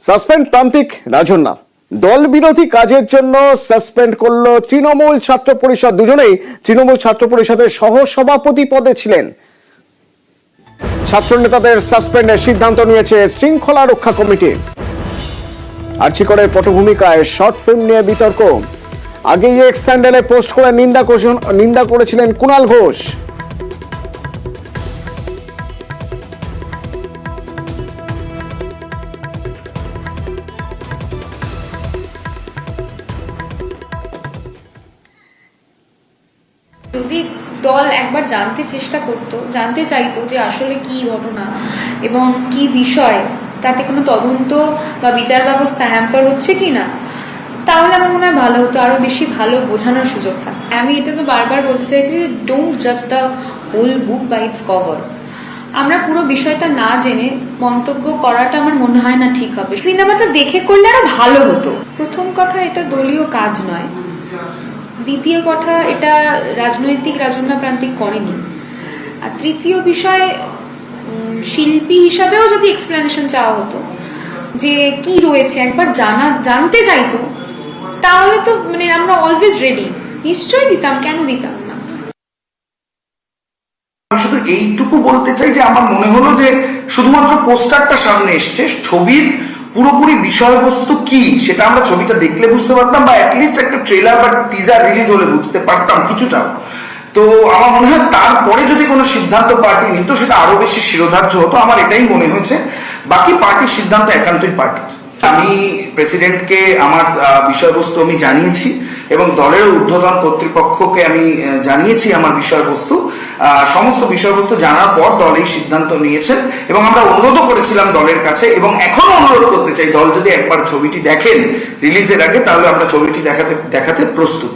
Suspend প্রান্তিক রাজন্যা। দল বিরোধী কাজের জন্য সাসপেন্ড করলো তৃণমূল ছাত্র পরিষদ। দুজনেই তৃণমূল ছাত্র পরিষদের সহ সভাপতি পদে ছিলেন। ছাত্র নেতাদের সাসপেন্ডের সিদ্ধান্ত নিয়েছে শৃঙ্খলা রক্ষা কমিটি। আর্চিকরের পটভূমিকায় শর্ট ফিল্ম নিয়ে বিতর্ক। আগেই এক্স স্যান্ডেলে পোস্ট করে নিন্দা করেছিলেন কুণাল ঘোষ। যদি দল একবার জানতে চাইতো যে আসলে কি ঘটনা এবং কি বিষয়, তাতে কোনো তদন্ত বা বিচার ব্যবস্থা হ্যাম্পার হচ্ছে কি না, তাহলে আমার মনে হয় ভালো হতো, আরো বেশি ভালো বোঝানোর সুযোগ থাকে। আমি এটা তো বারবার বলতে চাইছি যে ডোন্ট জাজ the whole book by its cover. আমরা পুরো বিষয়টা না জেনে মন্তব্য করাটা আমার মনে হয় না ঠিক হবে। সিনেমাটা দেখে করলে আরো ভালো হতো। প্রথম কথা, এটা দলীয় কাজ নয়। দ্বিতীয় কথা, এটা রাজনৈতিক রাজন্যা প্রান্তিক করেনি। আর তৃতীয় বিষয়, শিল্পী হিসাবেও যদি এক্সপ্লেনেশন চাওয়া হতো যে কি রয়েছে, একবার জানতে চাইতো, তাহলে তো মানে আমরা অলওয়েজ রেডি, নিশ্চয়ই দিতাম, কেন দিতাম না। শুধু এইটুকু বলতে চাই যে আমার মনে হলো যে শুধুমাত্র পোস্টারটা সামনে এসছে, ছবির পুরোপুরি বিষয়বস্তু কি সেটা আমরা ছবিটা দেখলে বুঝতে পারতাম, বা অ্যাটলিস্ট একটা ট্রেলার বা টিজার রিলিজ হলে বুঝতে পারতাম কিছুটা। তো আমার মনে হয় তারপরে যদি কোনো সিদ্ধান্ত পার্টি নিত সেটা আরো বেশি শিরোধার্য হতো, আমার এটাই মনে হয়েছে। বাকি পার্টির সিদ্ধান্ত একান্তই পার্টির। আমি প্রেসিডেন্টকে আমার বিষয়বস্তু আমি জানিয়েছি এবং দলের ঊর্ধ্বতন কর্তৃপক্ষকে আমি জানিয়েছি আমার বিষয়বস্তু। সমস্ত বিষয়বস্তু জানার পর দল এই সিদ্ধান্ত নিয়েছেন এবং আমরা অনুরোধও করেছিলাম দলের কাছে, এবং এখনো অনুরোধ করতে চাই, দল যদি একবার ছবিটি দেখেন রিলিজের আগে, তাহলে আমরা ছবিটি দেখাতে প্রস্তুত।